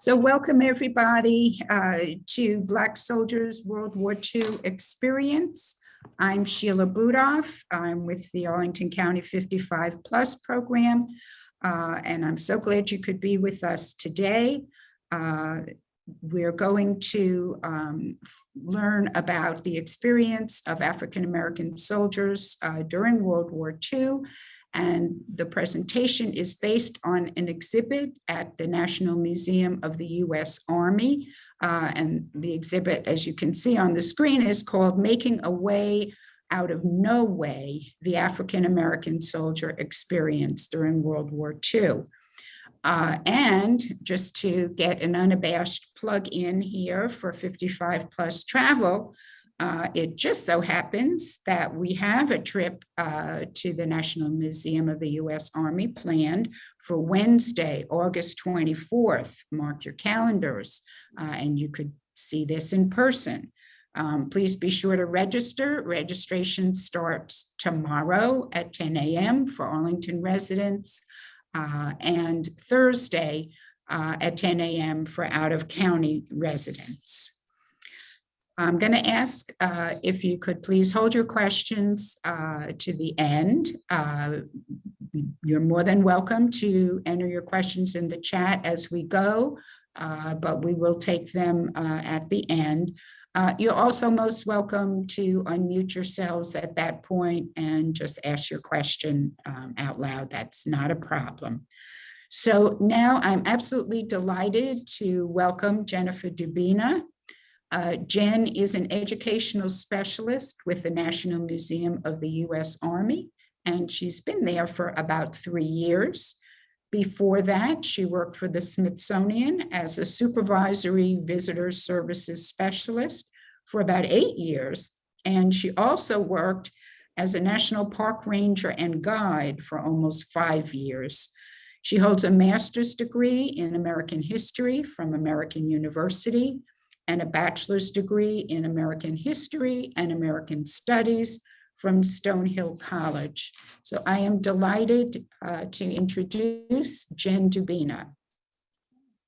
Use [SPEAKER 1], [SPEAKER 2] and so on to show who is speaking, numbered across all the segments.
[SPEAKER 1] So welcome everybody to Black Soldiers World War II Experience. I'm Sheila Budoff. I'm with the Arlington County 55 Plus program, and I'm so glad you could be with us today. We're going to learn about the experience of African American soldiers during World War II. And the presentation is based on an exhibit at the National Museum of the U.S. Army. And the exhibit, as you can see on the screen, is called Making a Way Out of No Way, the African American Soldier Experience During World War II. And just to get an unabashed plug in here for 55 Plus Travel, it just so happens that we have a trip to the National Museum of the U.S. Army planned for Wednesday, August 24th. Mark your calendars, and you could see this in person. Please be sure to register. Registration starts tomorrow at 10 a.m. for Arlington residents, and Thursday at 10 a.m. for out-of-county residents. I'm going to ask if you could please hold your questions to the end. You're more than welcome to enter your questions in the chat as we go, but we will take them at the end. You're also most welcome to unmute yourselves at that point and just ask your question out loud. That's not a problem. So now I'm absolutely delighted to welcome Jennifer Dubina. Jen is an educational specialist with the National Museum of the U.S. Army, and she's been there for about 3 years. Before that, she worked for the Smithsonian as a supervisory visitor services specialist for about 8 years, and she also worked as a national park ranger and guide for almost 5 years. She holds a master's degree in American history from American University and a bachelor's degree in American history and American studies from Stonehill College. So I am delighted to introduce Jen Dubina.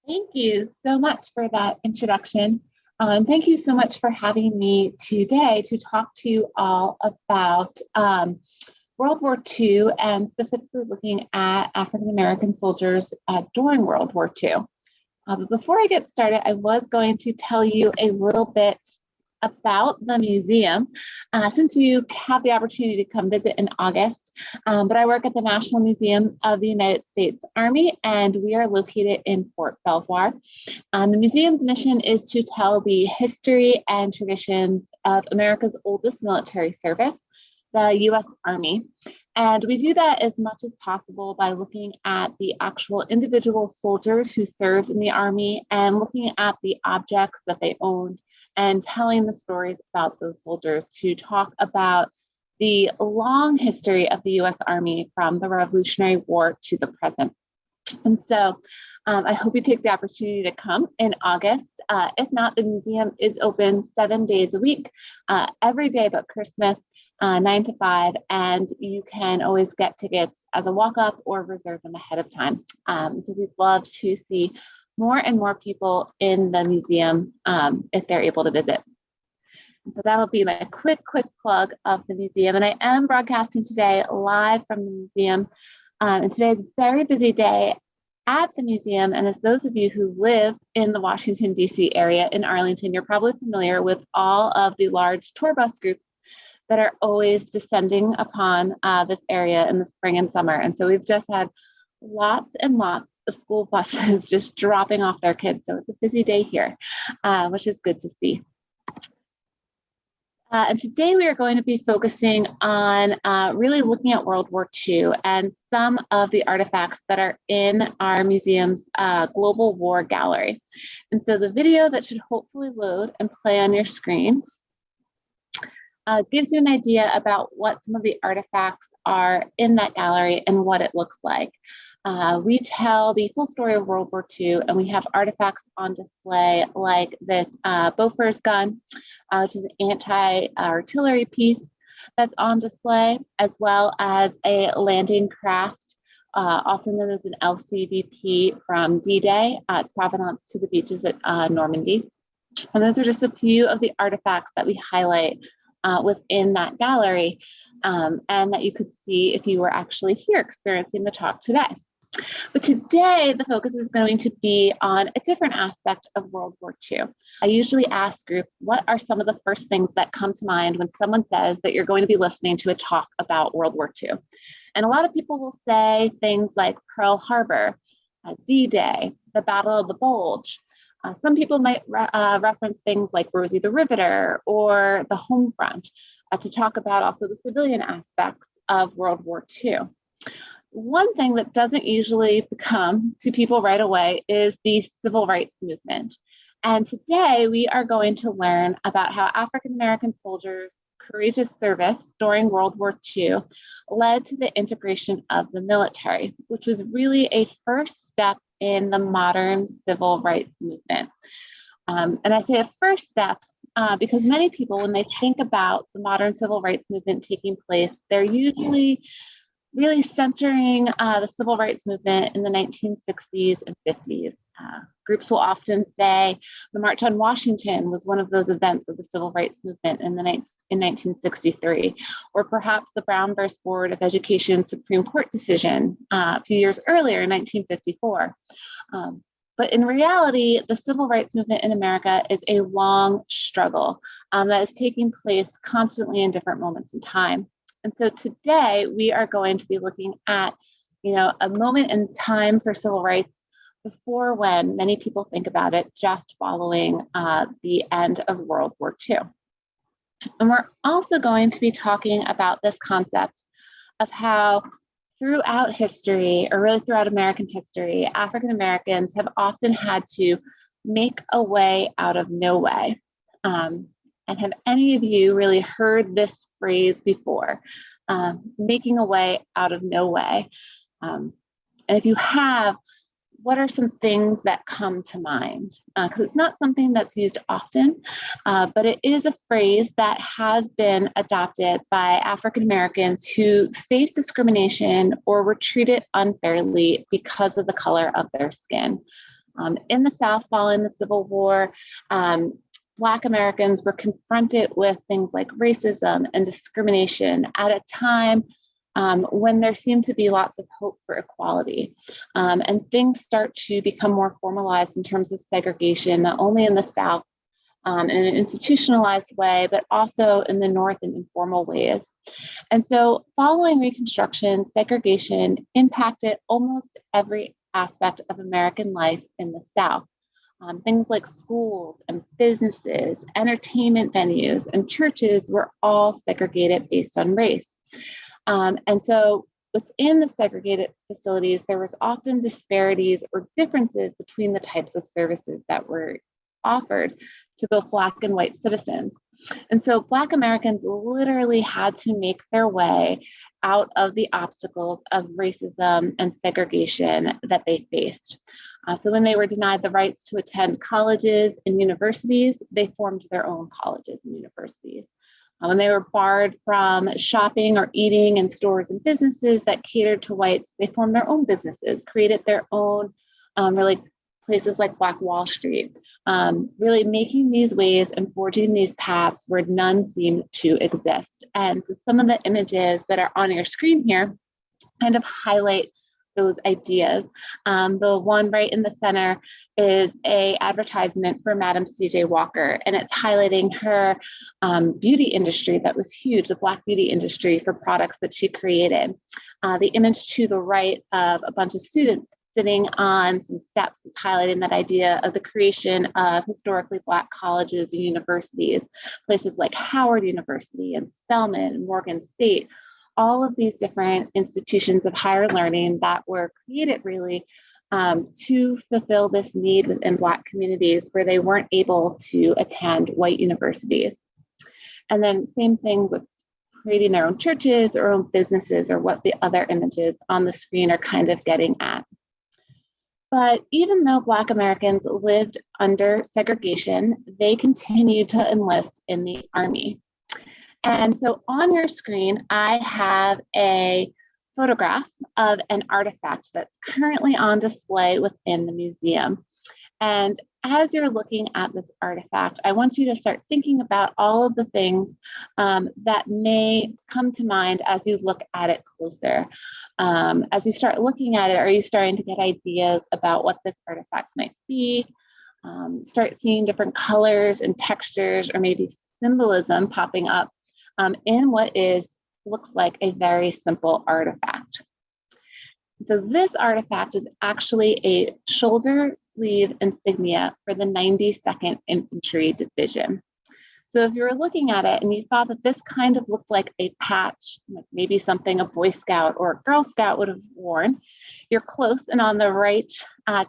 [SPEAKER 2] Thank you so much for that introduction. Thank you so much for having me today to talk to you all about World War II and specifically looking at African American soldiers during World War II. But before I get started, I was going to tell you a little bit about the museum, since you have the opportunity to come visit in August. But I work at the National Museum of the United States Army, and we are located in Fort Belvoir. The museum's mission is to tell the history and traditions of America's oldest military service, the U.S. Army. And we do that as much as possible by looking at the actual individual soldiers who served in the Army and looking at the objects that they owned and telling the stories about those soldiers to talk about the long history of the U.S. Army from the Revolutionary War to the present. And so I hope you take the opportunity to come in August. If not, the museum is open 7 days a week, every day but Christmas, 9 to 5, and you can always get tickets as a walk-up or reserve them ahead of time. So we'd love to see more and more people in the museum if they're able to visit. So that'll be my quick plug of the museum. And I am broadcasting today live from the museum. And today is a very busy day at the museum. And as those of you who live in the Washington, D.C. area in Arlington, you're probably familiar with all of the large tour bus groups that are always descending upon this area in the spring and summer. And so we've just had lots and lots of school buses just dropping off their kids. So it's a busy day here, which is good to see. And today we are going to be focusing on really looking at World War II and some of the artifacts that are in our museum's Global War Gallery. And so the video that should hopefully load and play on your screen gives you an idea about what some of the artifacts are in that gallery and what it looks like. We tell the full story of World War II, and we have artifacts on display like this Bofors gun, which is an anti-artillery piece that's on display, as well as a landing craft also known as an LCVP from D-Day. It's provenance to the beaches at Normandy. And those are just a few of the artifacts that we highlight within that gallery, and that you could see if you were actually here experiencing the talk today. But today, the focus is going to be on a different aspect of World War II. I usually ask groups, what are some of the first things that come to mind when someone says that you're going to be listening to a talk about World War II? And a lot of people will say things like Pearl Harbor, D-Day, the Battle of the Bulge. Some people might reference things like Rosie the Riveter or the Home Front to talk about also the civilian aspects of World War II. One thing that doesn't usually come to people right away is the civil rights movement. And today we are going to learn about how African-American soldiers' courageous service during World War II led to the integration of the military, which was really a first step in the modern civil rights movement. And I say a first step because many people, when they think about the modern civil rights movement taking place, they're usually really centering the civil rights movement in the 1960s and 50s. Groups will often say the March on Washington was one of those events of the civil rights movement in 1963, or perhaps the Brown versus Board of Education Supreme Court decision a few years earlier in 1954. But in reality, the civil rights movement in America is a long struggle that is taking place constantly in different moments in time. And so today we are going to be looking at, a moment in time for civil rights before when many people think about it, just following the end of World War II. And we're also going to be talking about this concept of how throughout history, or really throughout American history, African Americans have often had to make a way out of no way. And have any of you really heard this phrase before? Making a way out of no way. And if you have, what are some things that come to mind? Because it's not something that's used often, but it is a phrase that has been adopted by African Americans who face discrimination or were treated unfairly because of the color of their skin. In the South, following the Civil War, Black Americans were confronted with things like racism and discrimination at a time when there seemed to be lots of hope for equality. And things start to become more formalized in terms of segregation, not only in the South in an institutionalized way, but also in the North in informal ways. And so following Reconstruction, segregation impacted almost every aspect of American life in the South. Things like schools and businesses, entertainment venues, and churches were all segregated based on race. And so within the segregated facilities, there was often disparities or differences between the types of services that were offered to both Black and white citizens. And so Black Americans literally had to make their way out of the obstacles of racism and segregation that they faced. So when they were denied the rights to attend colleges and universities, they formed their own colleges and universities. When they were barred from shopping or eating in stores and businesses that catered to whites, they formed their own businesses, created their own really places like Black Wall Street, really making these ways and forging these paths where none seemed to exist. And so some of the images that are on your screen here kind of highlight those ideas. The one right in the center is an advertisement for Madam C.J. Walker, and it's highlighting her beauty industry that was huge, the Black beauty industry for products that she created. The image to the right of a bunch of students sitting on some steps is highlighting that idea of the creation of historically Black colleges and universities, places like Howard University and Spelman and Morgan State. All of these different institutions of higher learning that were created really to fulfill this need within Black communities where they weren't able to attend white universities. And then same thing with creating their own churches or own businesses, or what the other images on the screen are kind of getting at. But even though Black Americans lived under segregation, they continued to enlist in the Army. And so on your screen, I have a photograph of an artifact that's currently on display within the museum. And as you're looking at this artifact, I want you to start thinking about all of the things that may come to mind as you look at it closer. As you start looking at it, are you starting to get ideas about what this artifact might be? Start seeing different colors and textures, or maybe symbolism popping up in what looks like a very simple artifact. So this artifact is actually a shoulder sleeve insignia for the 92nd Infantry Division. So if you were looking at it and you thought that this kind of looked like a patch, maybe something a Boy Scout or a Girl Scout would have worn, you're close and on the right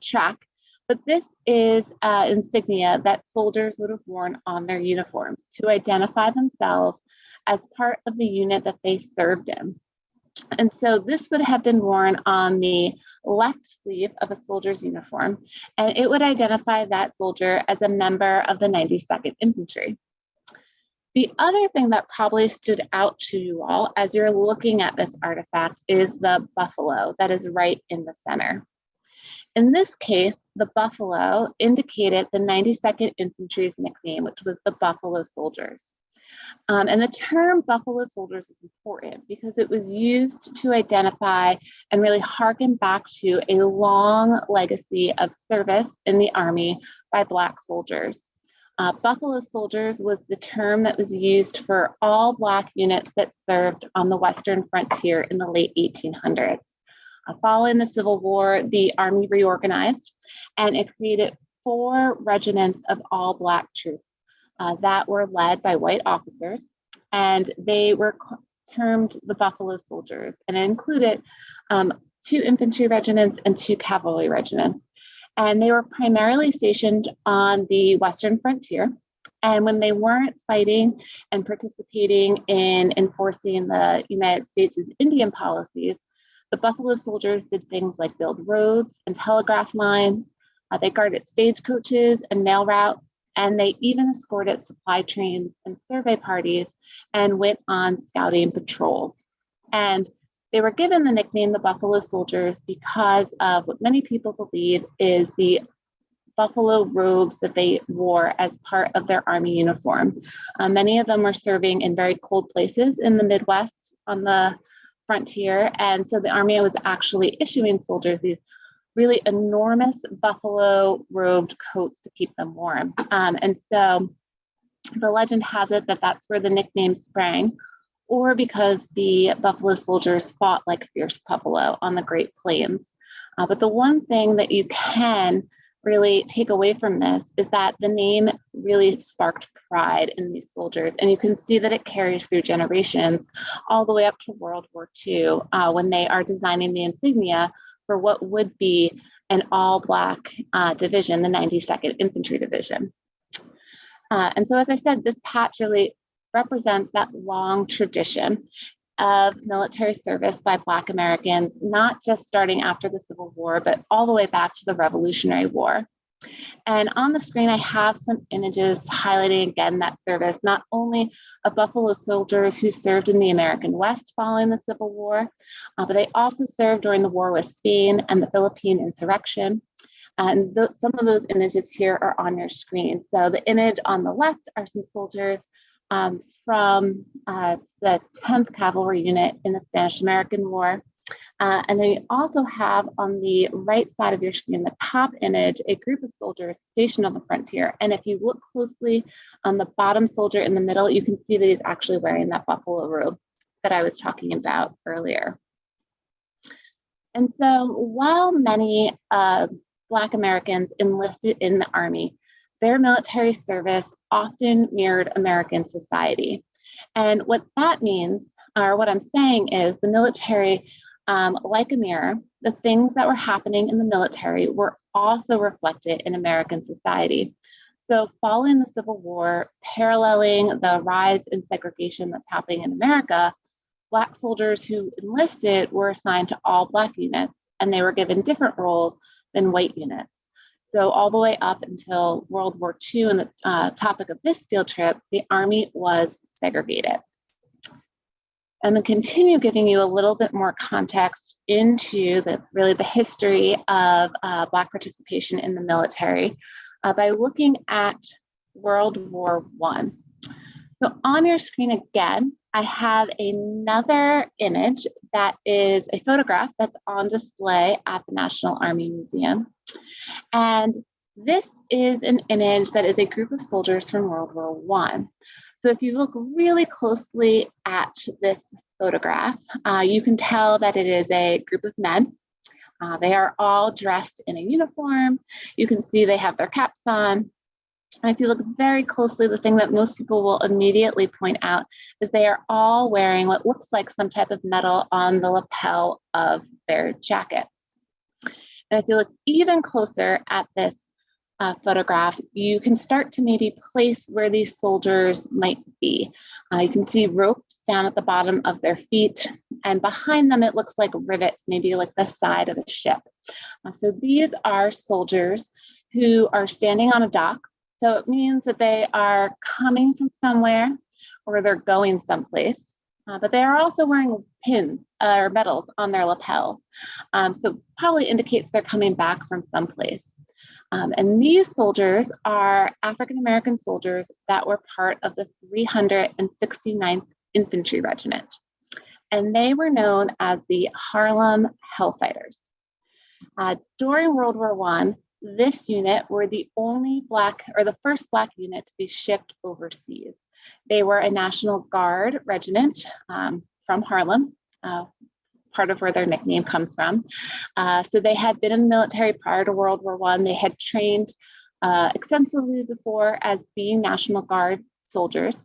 [SPEAKER 2] track. But this is insignia that soldiers would have worn on their uniforms to identify themselves as part of the unit that they served in. And so this would have been worn on the left sleeve of a soldier's uniform, and it would identify that soldier as a member of the 92nd Infantry. The other thing that probably stood out to you all as you're looking at this artifact is the buffalo that is right in the center. In this case, the buffalo indicated the 92nd Infantry's nickname, which was the Buffalo Soldiers. And the term Buffalo Soldiers is important because it was used to identify and really harken back to a long legacy of service in the Army by Black soldiers. Buffalo Soldiers was the term that was used for all Black units that served on the Western frontier in the late 1800s. Following the Civil War, the Army reorganized, and it created 4 regiments of all Black troops that were led by white officers, and they were termed the Buffalo Soldiers, and it included 2 infantry regiments and 2 cavalry regiments. And they were primarily stationed on the Western frontier. And when they weren't fighting and participating in enforcing the United States' Indian policies, the Buffalo Soldiers did things like build roads and telegraph lines. They guarded stagecoaches and mail routes, and they even escorted supply trains and survey parties and went on scouting patrols. And they were given the nickname the Buffalo Soldiers because of what many people believe is the buffalo robes that they wore as part of their Army uniform. Many of them were serving in very cold places in the Midwest on the frontier, and so the Army was actually issuing soldiers these really enormous buffalo robed coats to keep them warm. And so the legend has it that that's where the nickname sprang, or because the Buffalo Soldiers fought like fierce buffalo on the Great Plains. But the one thing that you can really take away from this is that the name really sparked pride in these soldiers. And you can see that it carries through generations all the way up to World War II when they are designing the insignia for what would be an all-Black division, the 92nd Infantry Division. And so, as I said, this patch really represents that long tradition of military service by Black Americans, not just starting after the Civil War, but all the way back to the Revolutionary War. And on the screen, I have some images highlighting again that service, not only of Buffalo soldiers who served in the American West following the Civil War, but they also served during the war with Spain and the Philippine insurrection. And some of those images here are on your screen. So the image on the left are some soldiers from the 10th Cavalry Unit in the Spanish-American War. And then you also have on the right side of your screen, the top image, a group of soldiers stationed on the frontier. And if you look closely on the bottom soldier in the middle, you can see that he's actually wearing that buffalo robe that I was talking about earlier. And so while many Black Americans enlisted in the Army, their military service often mirrored American society. And what that means, or what I'm saying is the military, like a mirror, the things that were happening in the military were also reflected in American society. So following the Civil War, paralleling the rise in segregation that's happening in America, Black soldiers who enlisted were assigned to all Black units, and they were given different roles than white units. So all the way up until World War II and the topic of this field trip, the Army was segregated. and then continue giving you a little bit more context into the history of Black participation in the military by looking at World War I. So on your screen again, I have another image that is a photograph that's on display at the National Army Museum. And this is an image that is a group of soldiers from World War I. So if you look really closely at this photograph, you can tell that it is a group of men. They are all dressed in a uniform. You can see they have their caps on. And if you look very closely, the thing that most people will immediately point out is they are all wearing what looks like some type of metal on the lapel of their jackets. And if you look even closer at this photograph, you can start to maybe place where these soldiers might be. You can see ropes down at the bottom of their feet, and behind them it looks like rivets, maybe like the side of a ship. So these are soldiers who are standing on a dock. So it means that they are coming from somewhere or they're going someplace, but they are also wearing pins or medals on their lapels. So probably indicates they're coming back from someplace. And these soldiers are African-American soldiers that were part of the 369th Infantry Regiment. And they were known as the Harlem Hellfighters. During World War I, this unit were the first Black unit to be shipped overseas. They were a National Guard regiment from Harlem, part of where their nickname comes from. So they had been in the military prior to World War I. They had trained extensively before as being National Guard soldiers.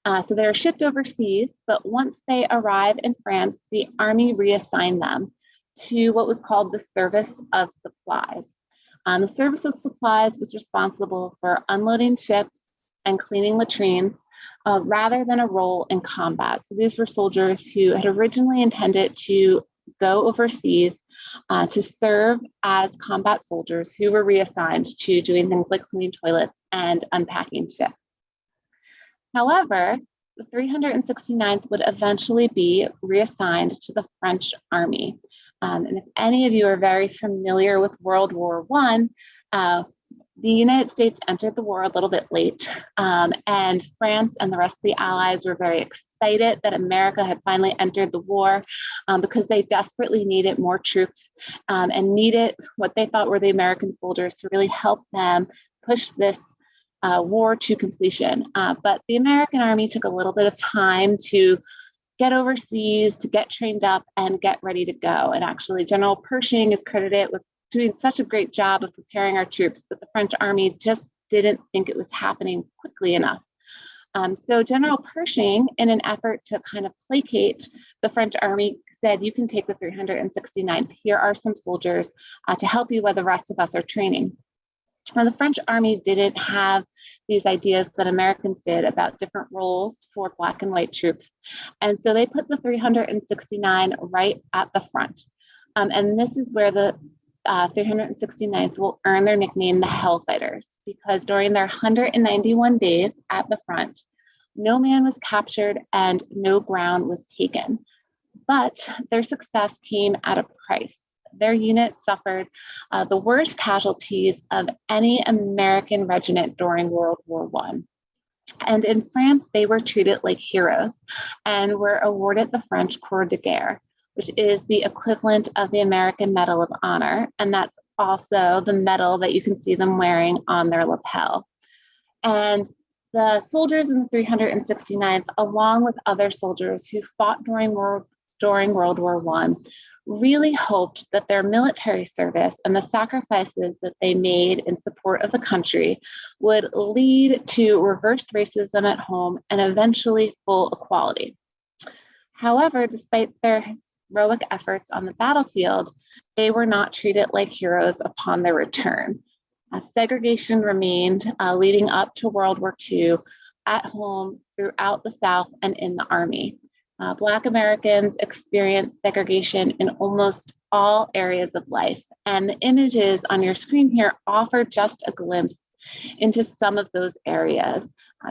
[SPEAKER 2] So they were shipped overseas, but once they arrived in France, the Army reassigned them to what was called the Service of Supplies. The Service of Supplies was responsible for unloading ships and cleaning latrines rather than a role in combat. So these were soldiers who had originally intended to go overseas to serve as combat soldiers who were reassigned to doing things like cleaning toilets and unpacking ships. However, the 369th would eventually be reassigned to the French Army. And if any of you are very familiar with World War I, the United States entered the war a little bit late, and France and the rest of the Allies were very excited that America had finally entered the war because they desperately needed more troops and needed what they thought were the American soldiers to really help them push this war to completion. But the American Army took a little bit of time to get overseas, to get trained up and get ready to go. And actually, General Pershing is credited with doing such a great job of preparing our troops, but the French Army just didn't think it was happening quickly enough. So General Pershing, in an effort to kind of placate the French Army, said, you can take the 369th. Here are some soldiers to help you while the rest of us are training. Now, the French Army didn't have these ideas that Americans did about different roles for Black and white troops. And so they put the 369 right at the front. And this is where the 369th will earn their nickname, the Hellfighters, because during their 191 days at the front, no man was captured and no ground was taken. But their success came at a price. Their unit suffered the worst casualties of any American regiment during World War I. And in France, they were treated like heroes and were awarded the French Croix de Guerre, which is the equivalent of the American Medal of Honor. And that's also the medal that you can see them wearing on their lapel. And the soldiers in the 369th, along with other soldiers who fought during World War I, really hoped that their military service and the sacrifices that they made in support of the country would lead to reversed racism at home and eventually full equality. However, despite their heroic efforts on the battlefield, they were not treated like heroes upon their return. Segregation remained leading up to World War II at home, throughout the South, and in the Army. Black Americans experienced segregation in almost all areas of life. And the images on your screen here offer just a glimpse into some of those areas.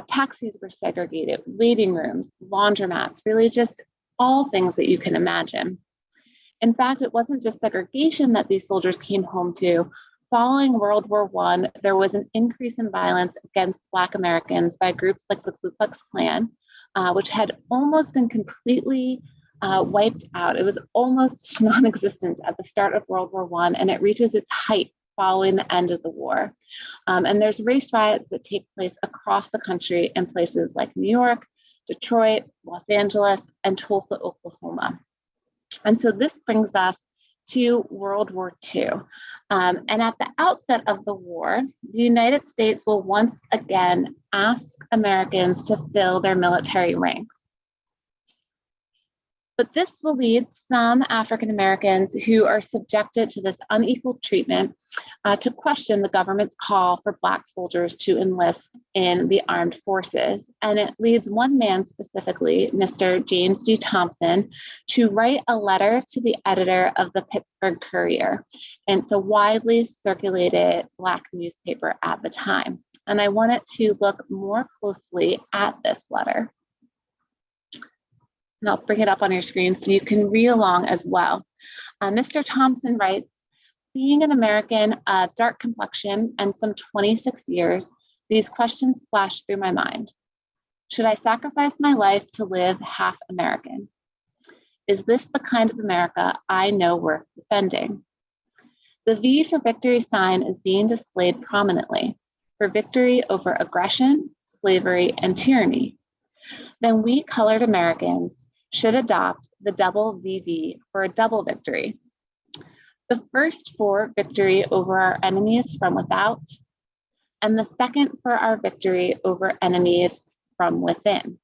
[SPEAKER 2] Taxis were segregated, waiting rooms, laundromats, really just all things that you can imagine. In fact, it wasn't just segregation that these soldiers came home to. Following World War I, there was an increase in violence against Black Americans by groups like the Ku Klux Klan, which had almost been completely wiped out. It was almost non-existent at the start of World War I, and it reaches its height following the end of the war. And there's race riots that take place across the country in places like New York, Detroit, Los Angeles, and Tulsa, Oklahoma. And so this brings us to World War II. And at the outset of the war, the United States will once again ask Americans to fill their military ranks. But this will lead some African Americans who are subjected to this unequal treatment to question the government's call for Black soldiers to enlist in the armed forces. And it leads one man specifically, Mr. James G. Thompson, to write a letter to the editor of the Pittsburgh Courier. And it's a widely circulated Black newspaper at the time. And I wanted to look more closely at this letter. And I'll bring it up on your screen so you can read along as well. Mr. Thompson writes, being an American of dark complexion and some 26 years, these questions flash through my mind. Should I sacrifice my life to live half American? Is this the kind of America I know worth defending? The V for victory sign is being displayed prominently for victory over aggression, slavery, and tyranny. Then we colored Americans should adopt the double VV for a double victory. The first for victory over our enemies from without, and the second for our victory over enemies from within.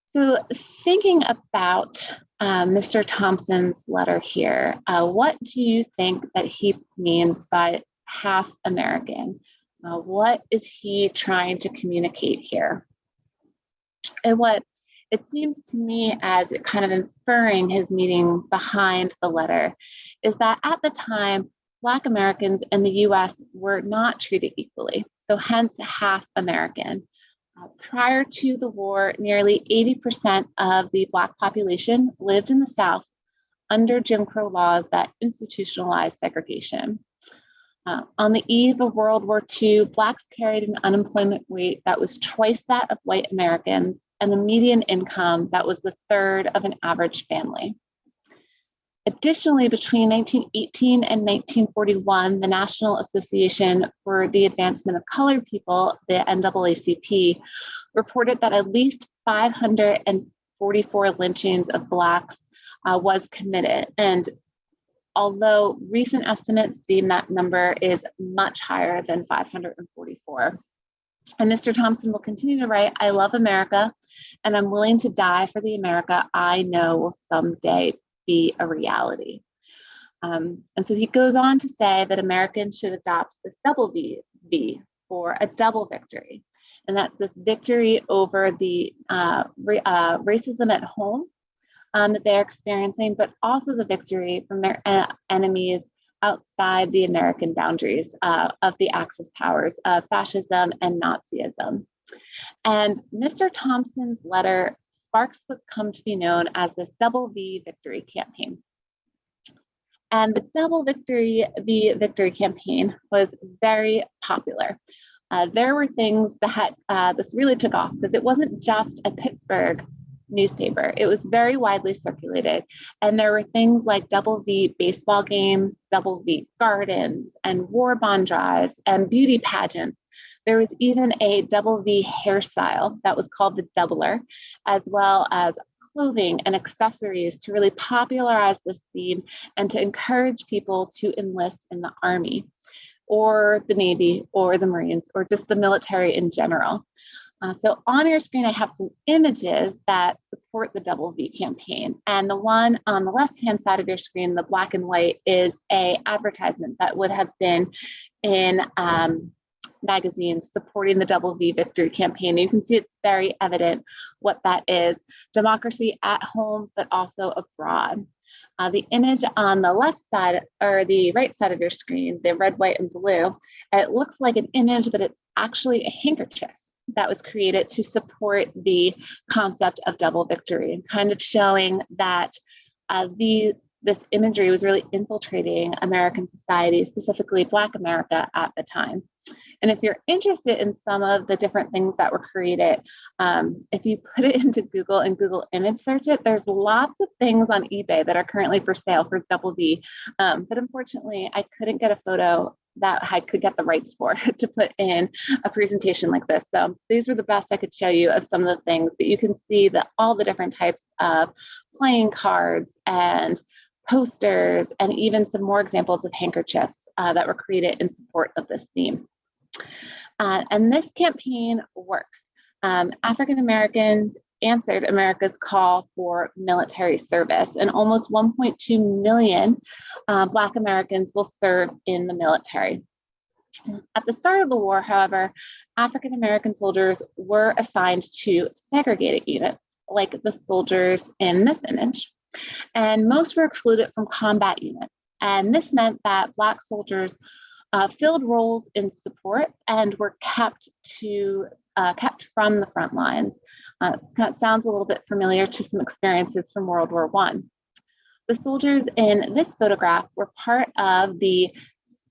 [SPEAKER 2] So thinking about Mr. Thompson's letter here, what do you think that he means by half American? What is he trying to communicate here? And what it seems to me as it kind of inferring his meaning behind the letter is that at the time, Black Americans in the US were not treated equally, so hence half American. Prior to the war, nearly 80% of the Black population lived in the South under Jim Crow laws that institutionalized segregation. On the eve of World War II, Blacks carried an unemployment rate that was twice that of white Americans, and the median income that was the third of an average family. Additionally, between 1918 and 1941, the National Association for the Advancement of Colored People, the NAACP, reported that at least 544 lynchings of Blacks was committed. And although recent estimates deem that number is much higher than 544. And Mr. Thompson will continue to write, I love America, and I'm willing to die for the America I know will someday be a reality. And so he goes on to say that Americans should adopt this double V for a double victory. And that's this victory over the racism at home that they're experiencing, but also the victory from their enemies outside the American boundaries of the Axis powers of fascism and Nazism. And Mr. Thompson's letter sparks what's come to be known as this double V victory campaign. And the double V victory campaign was very popular. There were things that this really took off because it wasn't just a Pittsburgh newspaper. It was very widely circulated. And there were things like double V baseball games, double V gardens, and war bond drives and beauty pageants. There was even a double V hairstyle that was called the doubler, as well as clothing and accessories to really popularize this theme and to encourage people to enlist in the Army or the Navy or the Marines or just the military in general. So on your screen, I have some images that support the double V campaign. And the one on the left-hand side of your screen, the black and white, is an advertisement that would have been in magazines supporting the double V victory campaign. You can see it's very evident what that is. Democracy at home, but also abroad. The image on the left side or the right side of your screen, the red, white, and blue, it looks like an image, but it's actually a handkerchief. that was created to support the concept of double victory, and kind of showing that this imagery was really infiltrating American society, specifically Black America at the time. And if you're interested in some of the different things that were created, if you put it into Google and Google image search it, there's lots of things on eBay that are currently for sale for double V. But unfortunately, I couldn't get a photo that I could get the rights for to put in a presentation like this. So these were the best I could show you of some of the things that you can see, that all the different types of playing cards and posters, and even some more examples of handkerchiefs that were created in support of this theme. And this campaign worked. African Americans answered America's call for military service, and almost 1.2 million Black Americans will serve in the military. At the start of the war, however, African American soldiers were assigned to segregated units, like the soldiers in this image, and most were excluded from combat units. And this meant that Black soldiers filled roles in support and were kept from the front lines. That sounds a little bit familiar to some experiences from World War I. The soldiers in this photograph were part of the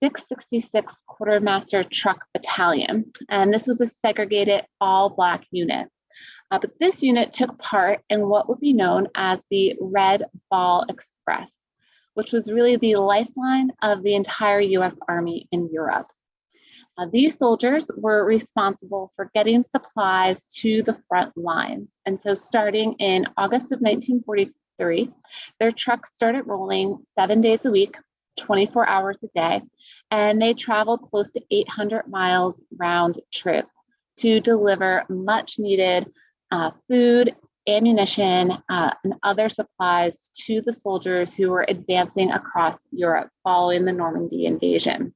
[SPEAKER 2] 666 Quartermaster Truck Battalion, and this was a segregated all-Black unit. But this unit took part in what would be known as the Red Ball Express, which was really the lifeline of the entire US Army in Europe. These soldiers were responsible for getting supplies to the front lines. And so starting in August of 1943, their trucks started rolling 7 days a week, 24 hours a day, and they traveled close to 800 miles round trip to deliver much needed food, ammunition, and other supplies to the soldiers who were advancing across Europe following the Normandy invasion.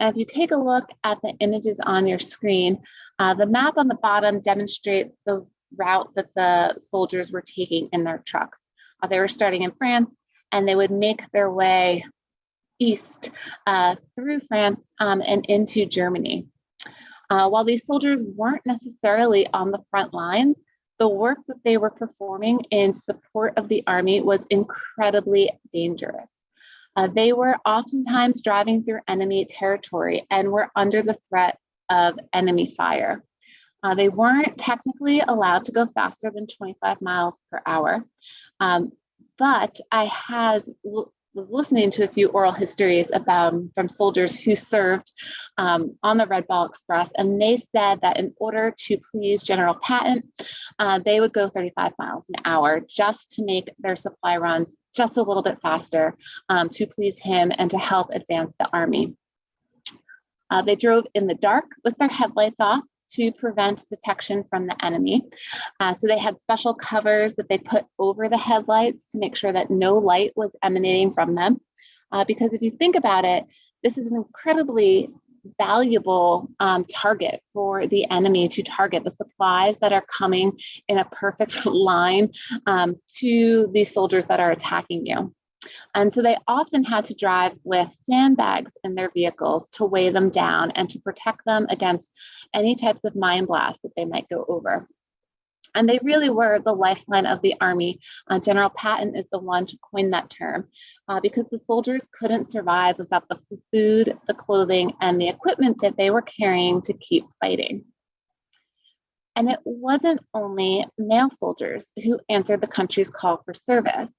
[SPEAKER 2] And if you take a look at the images on your screen, the map on the bottom demonstrates the route that the soldiers were taking in their trucks. They were starting in France, and they would make their way east through France and into Germany. While these soldiers weren't necessarily on the front lines, the work that they were performing in support of the Army was incredibly dangerous. They were oftentimes driving through enemy territory and were under the threat of enemy fire. They weren't technically allowed to go faster than 25 miles per hour, but I was listening to a few oral histories from soldiers who served on the Red Ball Express, and they said that in order to please General Patton, they would go 35 miles an hour just to make their supply runs just a little bit faster to please him and to help advance the Army. They drove in the dark with their headlights off to prevent detection from the enemy. So they had special covers that they put over the headlights to make sure that no light was emanating from them. Because if you think about it, this is an incredibly valuable target for the enemy to target, the supplies that are coming in a perfect line to these soldiers that are attacking you. And so they often had to drive with sandbags in their vehicles to weigh them down and to protect them against any types of mine blasts that they might go over. And they really were the lifeline of the Army. General Patton is the one to coin that term because the soldiers couldn't survive without the food, the clothing, and the equipment that they were carrying to keep fighting. And it wasn't only male soldiers who answered the country's call for service.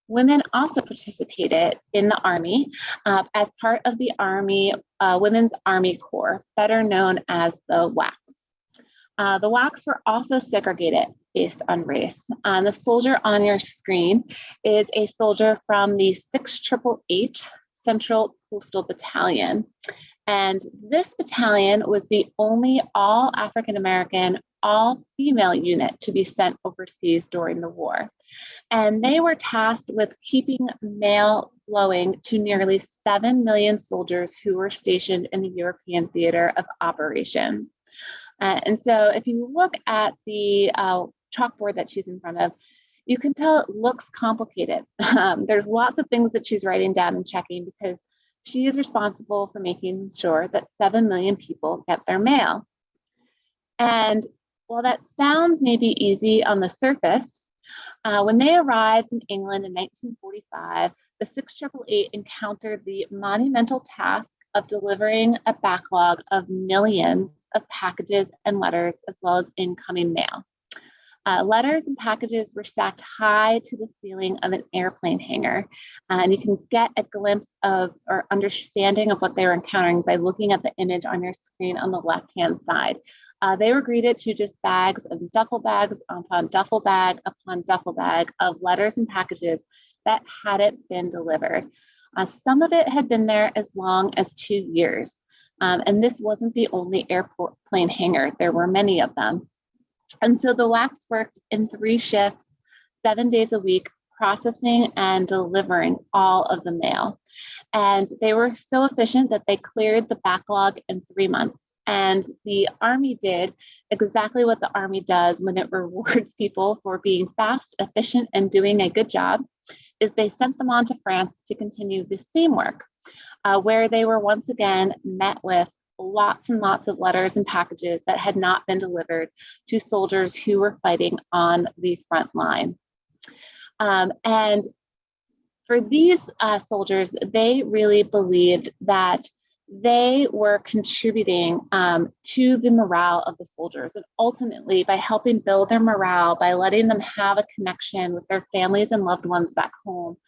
[SPEAKER 2] Women also participated in the Army as part of the Army, Women's Army Corps, better known as the WWII. The WWIIs were also segregated based on race. The soldier on your screen is a soldier from the 6888 Central Postal Battalion. And this battalion was the only all African American, all female unit to be sent overseas during the war. And they were tasked with keeping mail flowing to nearly 7 million soldiers who were stationed in the European theater of operations. And so if you look at the chalkboard that she's in front of, you can tell it looks complicated. There's lots of things that she's writing down and checking because She is responsible for making sure that 7 million people get their mail. And while that sounds maybe easy on the surface, when they arrived in England in 1945, the 6888 encountered the monumental task of delivering a backlog of millions of packages and letters, as well as incoming mail. Letters and packages were stacked high to the ceiling of an airplane hangar. And you can get a glimpse of or understanding of what they were encountering by looking at the image on your screen on the left-hand side. They were greeted to just bags of duffel bags upon duffel bag upon duffel bag of letters and packages that hadn't been delivered. Some of it had been there as long as 2 years. And this wasn't the only airplane hangar. There were many of them. And so the WWII worked in 3 shifts, 7 days a week, processing and delivering all of the mail. And they were so efficient that they cleared the backlog in 3 months. And the Army did exactly what the Army does when it rewards people for being fast, efficient, and doing a good job, is they sent them on to France to continue the same work, where they were once again met with lots and lots of letters and packages that had not been delivered to soldiers who were fighting on the front line. And for these soldiers, they really believed that they were contributing to the morale of the soldiers. And ultimately, by helping build their morale, by letting them have a connection with their families and loved ones back home,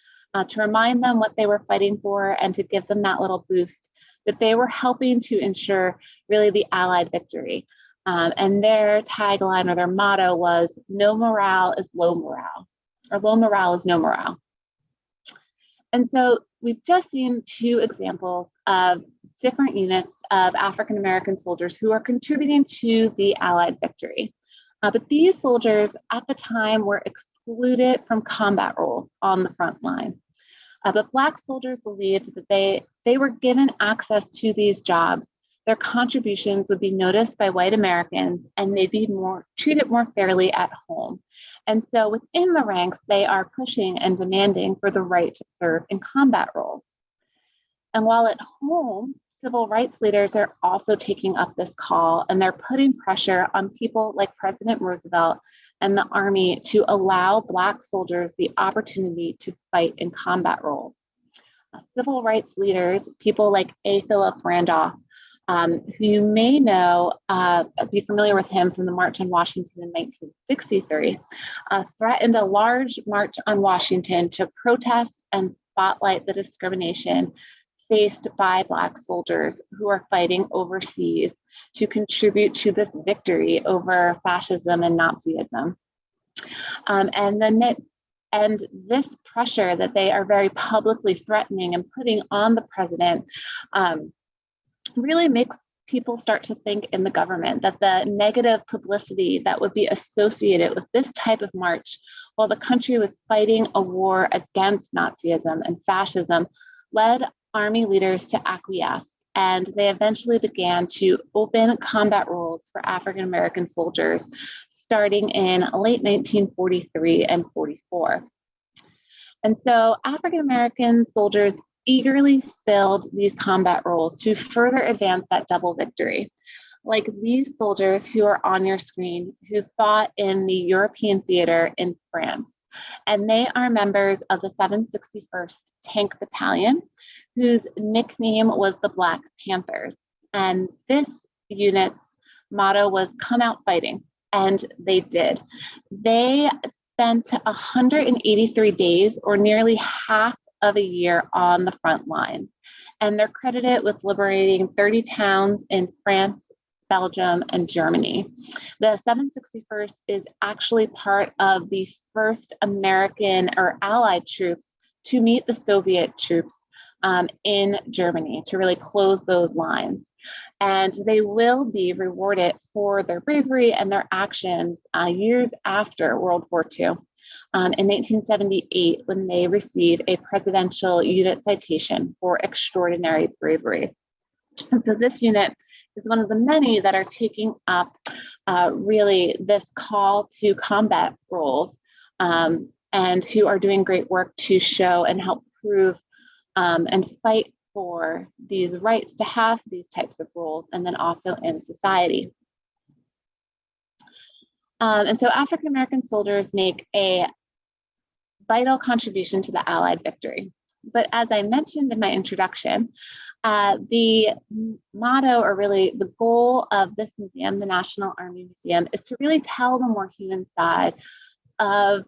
[SPEAKER 2] to remind them what they were fighting for and to give them that little boost, that they were helping to ensure really the Allied victory. And their tagline or their motto was, no morale is low morale, or low morale is no morale. And so we've just seen 2 examples of different units of African-American soldiers who are contributing to the Allied victory. But these soldiers at the time were excluded from combat roles on the front line. But Black soldiers believed that they were given access to these jobs. Their contributions would be noticed by white Americans and they'd be treated more fairly at home. And so within the ranks, they are pushing and demanding for the right to serve in combat roles. And while at home, civil rights leaders are also taking up this call, and they're putting pressure on people like President Roosevelt and the Army to allow Black soldiers the opportunity to fight in combat roles. Civil rights leaders, people like A. Philip Randolph, who you may know, be familiar with him from the March on Washington in 1963, threatened a large march on Washington to protest and spotlight the discrimination faced by Black soldiers who are fighting overseas to contribute to this victory over fascism and Nazism. And this pressure that they are very publicly threatening and putting on the president really makes people start to think in the government that the negative publicity that would be associated with this type of march while the country was fighting a war against Nazism and fascism led Army leaders to acquiesce, and they eventually began to open combat roles for African-American soldiers starting in late 1943 and 44. And so African-American soldiers eagerly filled these combat roles to further advance that double victory. Like these soldiers who are on your screen who fought in the European theater in France. And they are members of the 761st Tank Battalion, whose nickname was the Black Panthers. And this unit's motto was come out fighting, and they did. They spent 183 days, or nearly half of a year, on the front lines. And they're credited with liberating 30 towns in France, Belgium, and Germany. The 761st is actually part of the first American or Allied troops to meet the Soviet troops in Germany to really close those lines. And they will be rewarded for their bravery and their actions years after World War II. In 1978, when they received a Presidential Unit Citation for extraordinary bravery. And so this unit is one of the many that are taking up really this call to combat roles and who are doing great work to show and help prove and fight for these rights to have these types of roles, and then also in society. And so African-American soldiers make a vital contribution to the Allied victory. But as I mentioned in my introduction, the motto, or really the goal of this museum, the National Army Museum, is to really tell the more human side of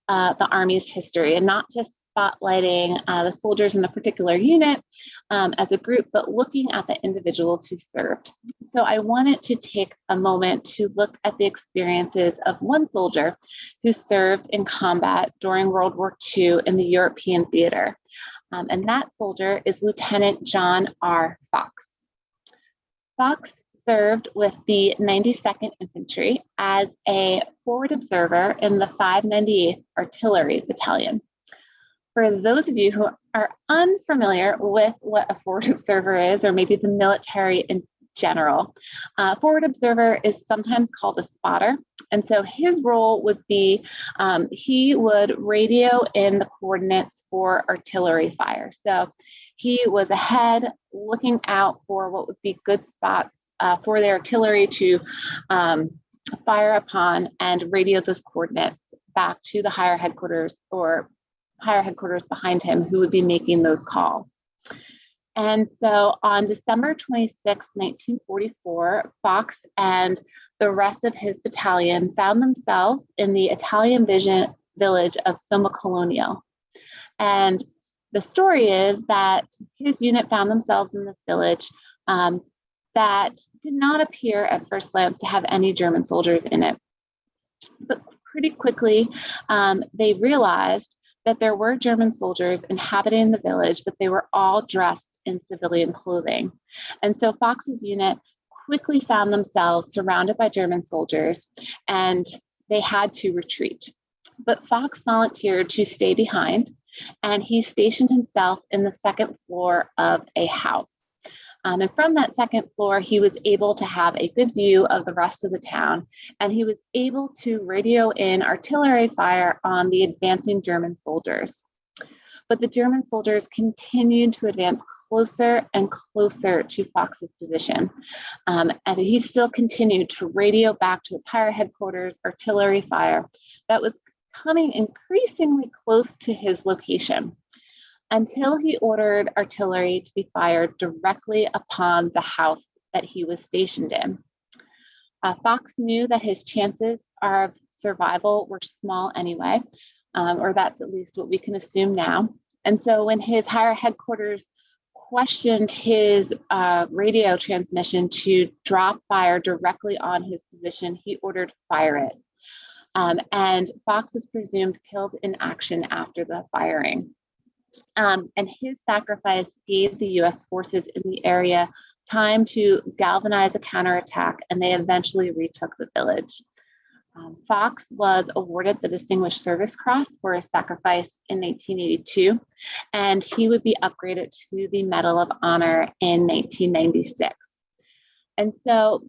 [SPEAKER 2] the Army's history, and not just spotlighting the soldiers in a particular unit as a group, but looking at the individuals who served. So I wanted to take a moment to look at the experiences of one soldier who served in combat during World War II in the European theater. And that soldier is Lieutenant John R. Fox. Fox served with the 92nd Infantry as a forward observer in the 598th Artillery Battalion. For those of you who are unfamiliar with what a forward observer is, or maybe the military in general, forward observer is sometimes called a spotter. And so his role would be, he would radio in the coordinates for artillery fire. So he was ahead looking out for what would be good spots for the artillery to fire upon, and radio those coordinates back to the higher headquarters, or higher headquarters behind him, who would be making those calls. And so on December 26, 1944, Fox and the rest of his battalion found themselves in the Italian village of Soma Colonial. And the story is that his unit found themselves in this village that did not appear at first glance to have any German soldiers in it. But pretty quickly, they realized that there were German soldiers inhabiting the village, but they were all dressed in civilian clothing. And so Fox's unit quickly found themselves surrounded by German soldiers, and they had to retreat. But Fox volunteered to stay behind, and he stationed himself in the second floor of a house. And from that second floor, he was able to have a good view of the rest of the town, and he was able to radio in artillery fire on the advancing German soldiers. But the German soldiers continued to advance closer and closer to Fox's position. And he still continued to radio back to his higher headquarters artillery fire that was coming increasingly close to his location, until he ordered artillery to be fired directly upon the house that he was stationed in. Fox knew that his chances of survival were small anyway, or that's at least what we can assume now. And so when his higher headquarters questioned his radio transmission to drop fire directly on his position, he ordered fire it. And Fox was presumed killed in action after the firing. And his sacrifice gave the US forces in the area time to galvanize a counterattack, and they eventually retook the village. Fox was awarded the Distinguished Service Cross for his sacrifice in 1982, and he would be upgraded to the Medal of Honor in 1996. And so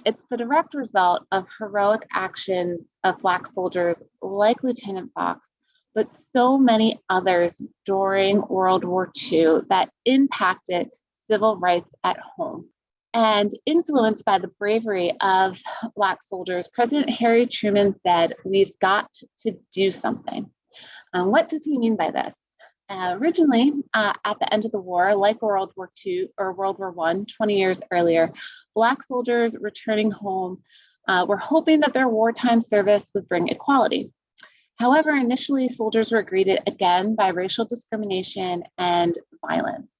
[SPEAKER 2] it's the direct result of heroic actions of Black soldiers like Lieutenant Fox, but so many others during World War II that impacted civil rights at home. And influenced by the bravery of Black soldiers, President Harry Truman said, "We've got to do something." What does he mean by this? Originally, at the end of the war, like World War II or World War I, 20 years earlier, Black soldiers returning home were hoping that their wartime service would bring equality. However, initially, soldiers were greeted again by racial discrimination and violence.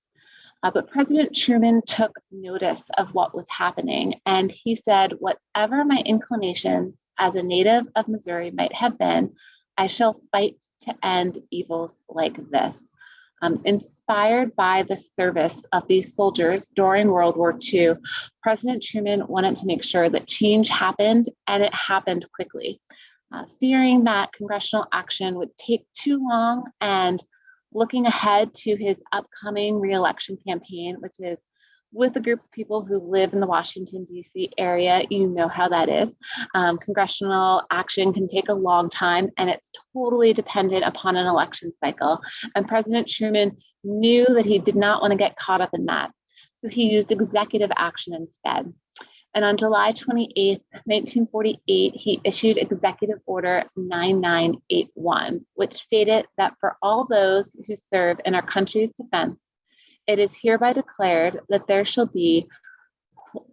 [SPEAKER 2] But President Truman took notice of what was happening, and he said, "Whatever my inclinations as a native of Missouri might have been, I shall fight to end evils like this." Inspired by the service of these soldiers during World War II, President Truman wanted to make sure that change happened, and it happened quickly. Fearing that congressional action would take too long, and looking ahead to his upcoming re-election campaign, which is with a group of people who live in the Washington, D.C. area, you know how that is. Congressional action can take a long time, and it's totally dependent upon an election cycle. And President Truman knew that he did not want to get caught up in that. So he used executive action instead. And on July 28th, 1948, he issued Executive Order 9981, which stated that for all those who serve in our country's defense, it is hereby declared that there shall be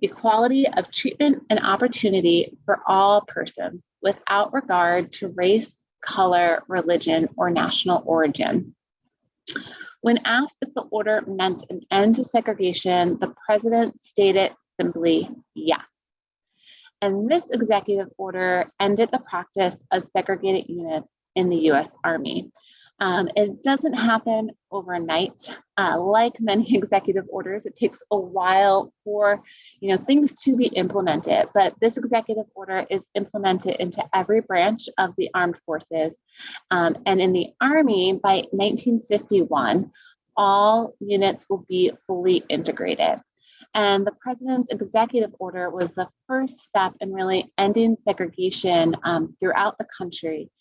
[SPEAKER 2] equality of treatment and opportunity for all persons without regard to race, color, religion, or national origin. When asked if the order meant an end to segregation, the president stated simply yes. And this executive order ended the practice of segregated units in the US Army. It doesn't happen overnight. Like many executive orders, it takes a while for things to be implemented. But this executive order is implemented into every branch of the armed forces. And in the Army, by 1951, all units will be fully integrated. And the president's executive order was the first step in really ending segregation throughout the country.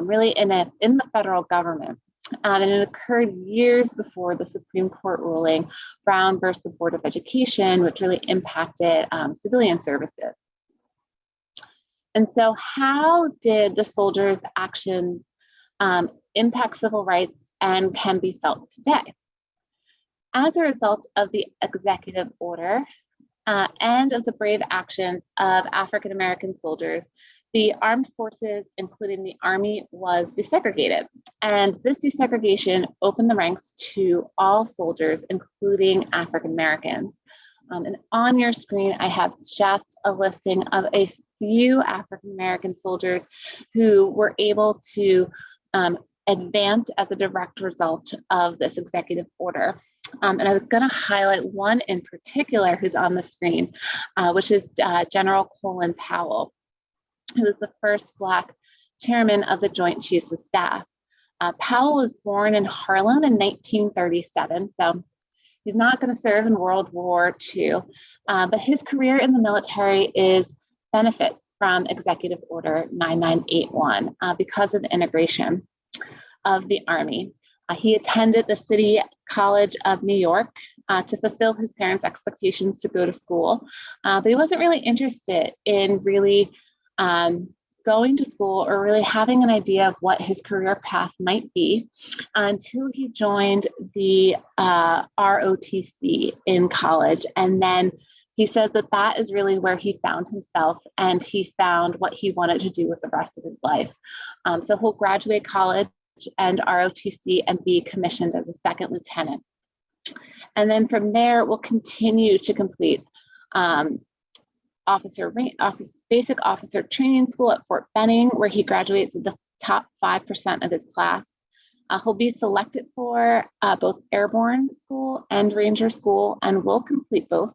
[SPEAKER 2] Really in the federal government. And it occurred years before the Supreme Court ruling, Brown versus the Board of Education, which really impacted civilian services. And so how did the soldiers' actions impact civil rights and can be felt today? As a result of the executive order and of the brave actions of African American soldiers, the armed forces, including the Army, was desegregated. And this desegregation opened the ranks to all soldiers, including African Americans. And on your screen, I have just a listing of a few African American soldiers who were able to advance as a direct result of this executive order. And I was going to highlight one in particular who's on the screen, which is General Colin Powell, who was the first Black chairman of the Joint Chiefs of Staff. Powell was born in Harlem in 1937, so he's not going to serve in World War II, but his career in the military benefits from Executive Order 9981 because of the integration of the Army. He attended the City College of New York to fulfill his parents' expectations to go to school, but he wasn't really interested in really going to school or really having an idea of what his career path might be until he joined the ROTC in college. And then he said that that is really where he found himself and he found what he wanted to do with the rest of his life. So he'll graduate college and ROTC and be commissioned as a second lieutenant. And then from there, we'll continue to complete basic officer training school at Fort Benning, where he graduates at the top 5% of his class. He'll be selected for both airborne school and ranger school and will complete both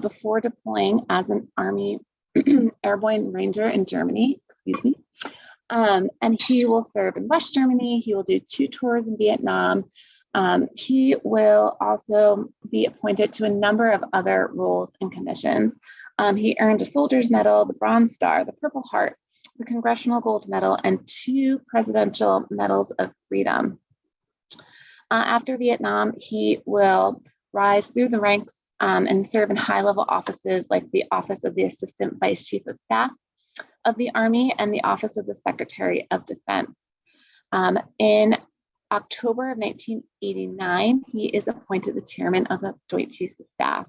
[SPEAKER 2] before deploying as an Army airborne ranger in Germany, and he will serve in West Germany. He will do 2 tours in Vietnam. He will also be appointed to a number of other roles and commissions. He earned a Soldier's Medal, the Bronze Star, the Purple Heart, the Congressional Gold Medal, and 2 Presidential Medals of Freedom. After Vietnam, he will rise through the ranks and serve in high-level offices like the Office of the Assistant Vice Chief of Staff of the Army and the Office of the Secretary of Defense. In October of 1989, he is appointed the chairman of the Joint Chiefs of Staff.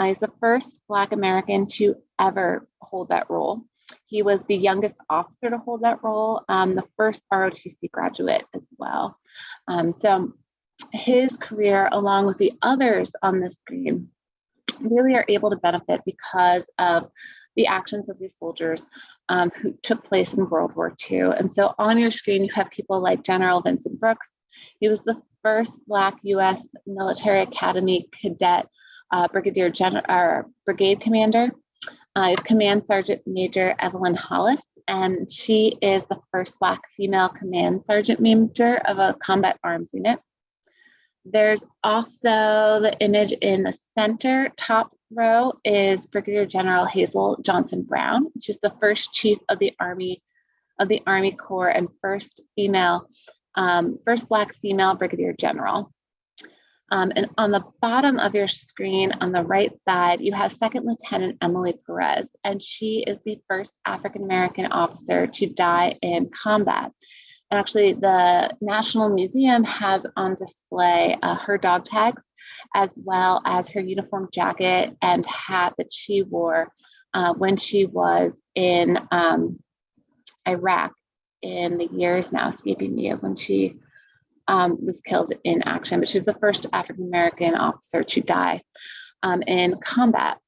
[SPEAKER 2] He's the first Black American to ever hold that role. He was the youngest officer to hold that role, the first ROTC graduate as well. So his career, along with the others on the screen, really are able to benefit because of the actions of these soldiers who took place in World War II. And so on your screen, you have people like General Vincent Brooks. He was the first Black U.S. Military Academy cadet brigade commander. Command Sergeant Major Evelyn Hollis, and she is the first Black female Command Sergeant Major of a combat arms unit. There's also the image in the center top row is Brigadier General Hazel Johnson Brown. She's the first chief of the Army Corps and first Black female Brigadier General. And on the bottom of your screen on the right side, you have Second Lieutenant Emily Perez, and she is the first African-American officer to die in combat. And actually, the National Museum has on display her dog tags, as well as her uniform jacket and hat that she wore when she was in Iraq in the years now escaping me of when she was killed in action. But she's the first African-American officer to die in combat.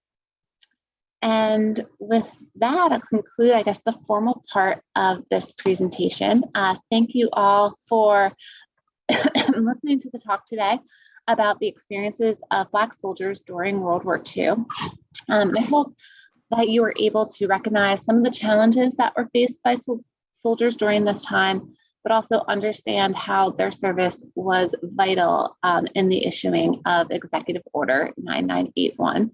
[SPEAKER 2] And with that, I'll conclude, I guess, the formal part of this presentation. Thank you all for listening to the talk today about the experiences of Black soldiers during World War II. I hope that you were able to recognize some of the challenges that were faced by soldiers during this time, but also understand how their service was vital in the issuing of Executive Order 9981.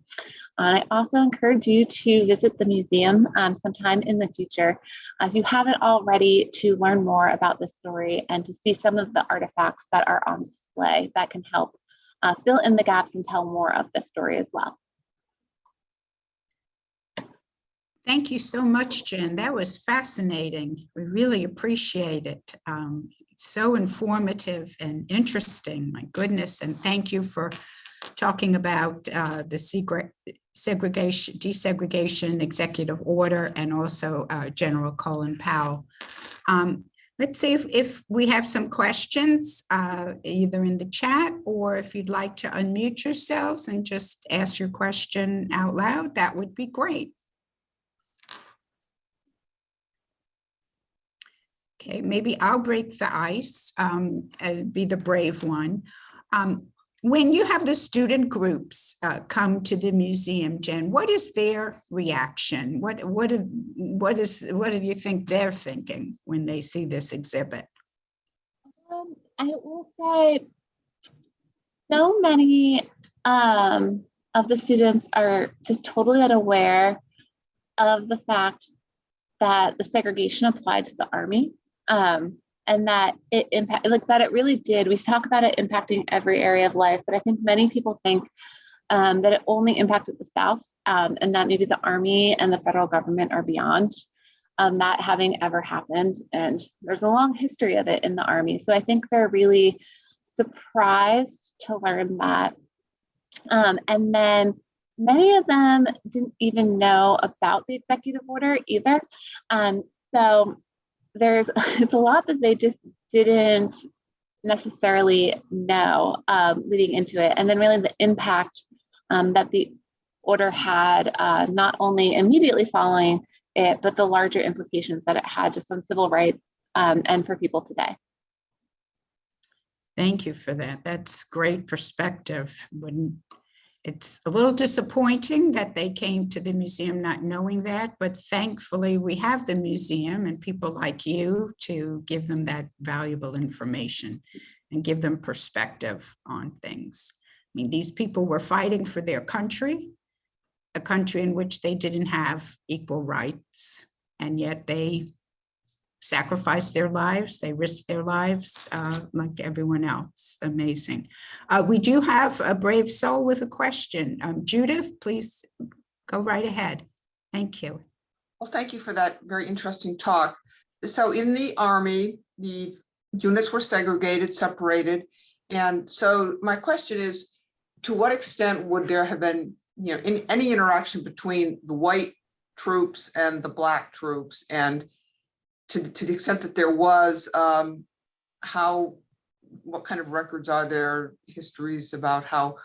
[SPEAKER 2] I also encourage you to visit the museum sometime in the future, if you haven't already, to learn more about this story and to see some of the artifacts that are on display that can help fill in the gaps and tell more of the story as well.
[SPEAKER 1] Thank you so much, Jen. That was fascinating. We really appreciate it. It's so informative and interesting, my goodness. And thank you for talking about the desegregation executive order and also General Colin Powell. Let's see if we have some questions, either in the chat or if you'd like to unmute yourselves and just ask your question out loud, that would be great. Okay, maybe I'll break the ice, be the brave one. When you have the student groups come to the museum, Jen, what is their reaction? What do you think they're thinking when they see this exhibit?
[SPEAKER 2] I will say so many of the students are just totally unaware of the fact that the segregation applied to the Army. And that it that it really did. We talk about it impacting every area of life, but I think many people think that it only impacted the South, and that maybe the Army and the federal government are beyond that having ever happened. And there's a long history of it in the Army. So I think they're really surprised to learn that. And then many of them didn't even know about the executive order either. So it's a lot that they just didn't necessarily know leading into it. And then really the impact that the order had, not only immediately following it, but the larger implications that it had just on civil rights and for people today.
[SPEAKER 1] Thank you for that. That's great perspective. It's a little disappointing that they came to the museum not knowing that, but thankfully we have the museum and people like you to give them that valuable information and give them perspective on things. I mean, these people were fighting for their country, a country in which they didn't have equal rights, and yet they sacrificed their lives, they risked their lives like everyone else. Amazing. We do have a brave soul with a question. Judith, please go right ahead. Thank you.
[SPEAKER 3] Well, thank you for that very interesting talk. So in the Army, the units were segregated, separated. And so my question is, to what extent would there have been, in any interaction between the white troops and the Black troops? And to the extent that there was, what kind of records are there, histories about how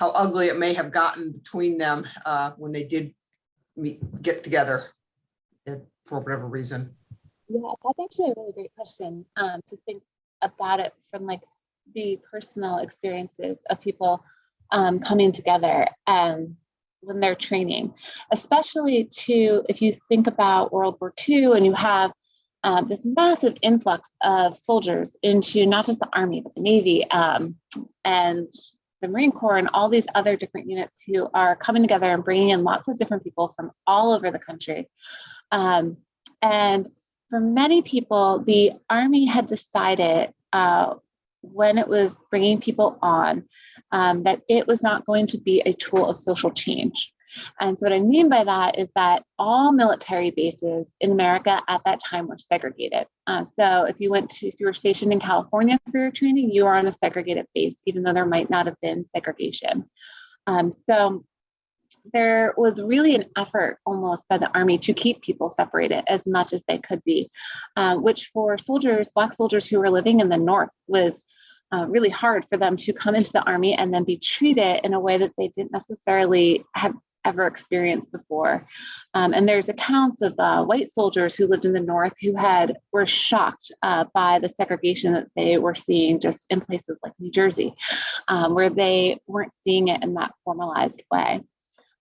[SPEAKER 3] ugly it may have gotten between them when they did get together for whatever reason?
[SPEAKER 2] Yeah, that's actually a really great question to think about it from like the personal experiences of people coming together when they're training, especially if you think about World War II and you have this massive influx of soldiers into not just the Army, but the Navy and the Marine Corps and all these other different units who are coming together and bringing in lots of different people from all over the country. And for many people, the Army had decided when it was bringing people on that it was not going to be a tool of social change. And so what I mean by that is that all military bases in America at that time were segregated. So if you were stationed in California for your training, you were on a segregated base, even though there might not have been segregation. So there was really an effort almost by the Army to keep people separated as much as they could be, which for soldiers, Black soldiers who were living in the North was really hard for them to come into the Army and then be treated in a way that they didn't necessarily have ever experienced before. And there's accounts of white soldiers who lived in the North who were shocked by the segregation that they were seeing just in places like New Jersey, where they weren't seeing it in that formalized way.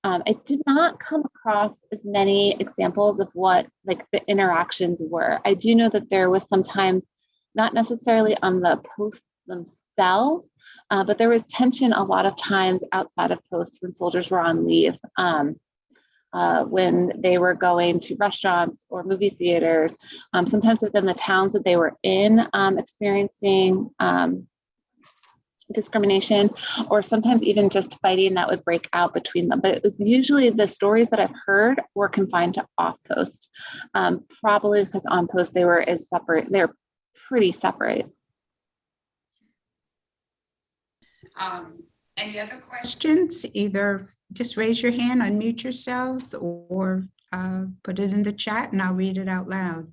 [SPEAKER 2] I did not come across as many examples of what like the interactions were. I do know that there was sometimes, not necessarily on the posts themselves, but there was tension a lot of times outside of posts when soldiers were on leave, when they were going to restaurants or movie theaters, sometimes within the towns that they were in, experiencing discrimination, or sometimes even just fighting that would break out between them. But it was usually the stories that I've heard were confined to off post, probably because on post they were as separate, they're pretty separate.
[SPEAKER 1] Any other questions? Either just raise your hand, unmute yourselves, or put it in the chat and I'll read it out loud.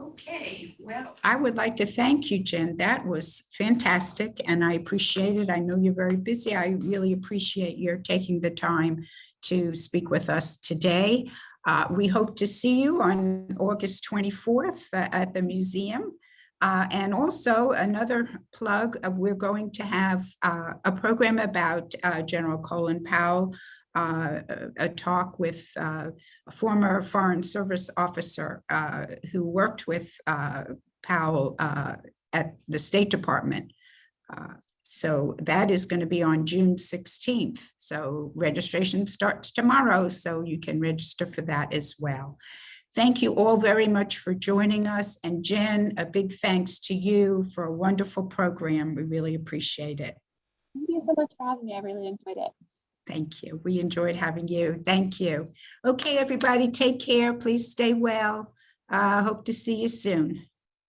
[SPEAKER 1] Okay, well, I would like to thank you, Jen. That was fantastic and I appreciate it. I know you're very busy. I really appreciate your taking the time to speak with us today. We hope to see you on August 24th at the museum. And also another plug, we're going to have a program about General Colin Powell, a talk with a former Foreign Service officer who worked with Powell at the State Department. So that is going to be on June 16th. So registration starts tomorrow, so you can register for that as well. Thank you all very much for joining us. And Jen, a big thanks to you for a wonderful program. We really appreciate it.
[SPEAKER 2] Thank you so much for having me. I really enjoyed it.
[SPEAKER 1] Thank you. We enjoyed having you. Thank you. Okay, everybody, take care. Please stay well. Hope to see you soon.